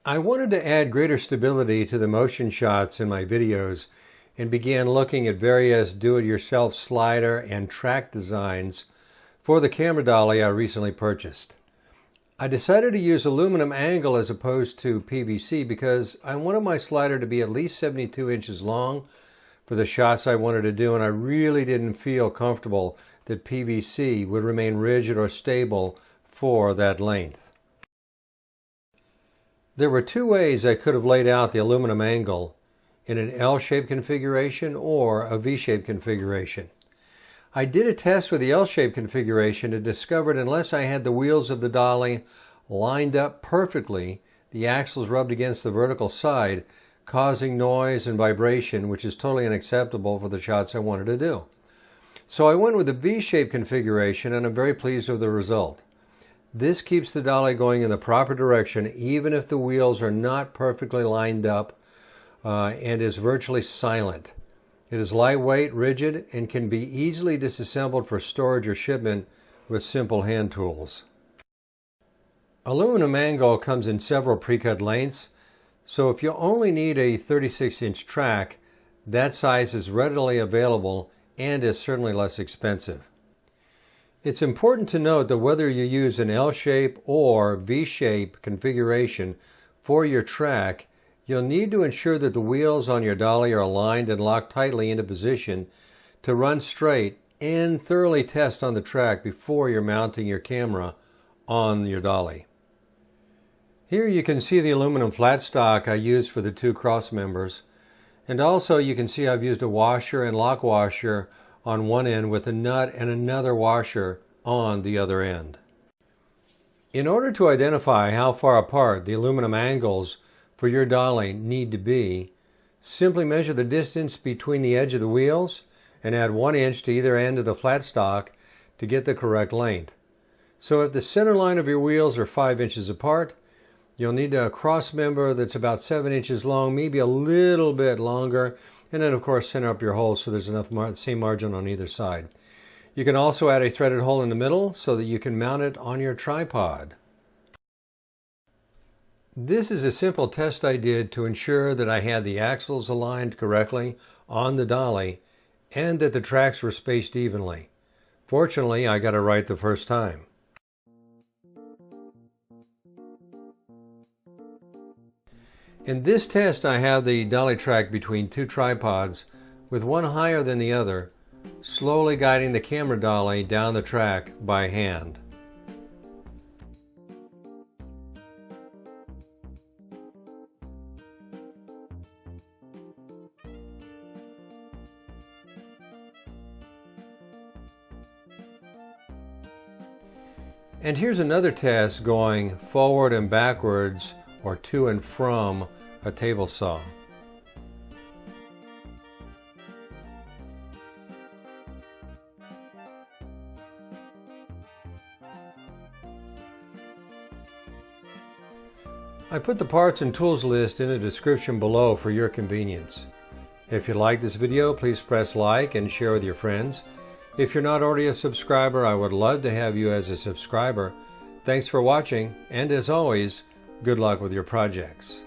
I wanted to add greater stability to the motion shots in my videos and began looking at various do-it-yourself slider and track designs for the camera dolly I recently purchased. I decided to use aluminum angle as opposed to PVC because I wanted my slider to be at least 72 inches long for the shots I wanted to do, and I really didn't feel comfortable that PVC would remain rigid or stable for that length. There were two ways I could have laid out the aluminum angle, in an L-shaped configuration or a V-shaped configuration. I did a test with the L-shaped configuration and discovered unless I had the wheels of the dolly lined up perfectly, the axles rubbed against the vertical side, causing noise and vibration, which is totally unacceptable for the shots I wanted to do. So I went with the V-shaped configuration, and I'm very pleased with the result. This keeps the dolly going in the proper direction even if the wheels are not perfectly lined up and is virtually silent. It is lightweight, rigid, and can be easily disassembled for storage or shipment with simple hand tools. Aluminum angle comes in several pre-cut lengths, so if you only need a 36-inch track, that size is readily available and is certainly less expensive. It's important to note that whether you use an L-shape or V-shape configuration for your track, you'll need to ensure that the wheels on your dolly are aligned and locked tightly into position to run straight, and thoroughly test on the track before you're mounting your camera on your dolly. Here you can see the aluminum flat stock I used for the two cross members, and also you can see I've used a washer and lock washer on one end with a nut and another washer on the other end. In order to identify how far apart the aluminum angles for your dolly need to be, simply measure the distance between the edge of the wheels and add 1 inch to either end of the flat stock to get the correct length. So if the center line of your wheels are 5 inches apart, you'll need a cross member that's about 7 inches long, maybe a little bit longer, and then of course center up your holes so there's enough same margin on either side. You can also add a threaded hole in the middle so that you can mount it on your tripod. This is a simple test I did to ensure that I had the axles aligned correctly on the dolly and that the tracks were spaced evenly. Fortunately, I got it right the first time. In this test, I have the dolly track between two tripods with one higher than the other, slowly guiding the camera dolly down the track by hand. And here's another test going forward and backwards or to and from a table saw. I put the parts and tools list in the description below for your convenience. If you like this video, please press like and share with your friends. If you're not already a subscriber, I would love to have you as a subscriber. Thanks for watching, and as always, good luck with your projects.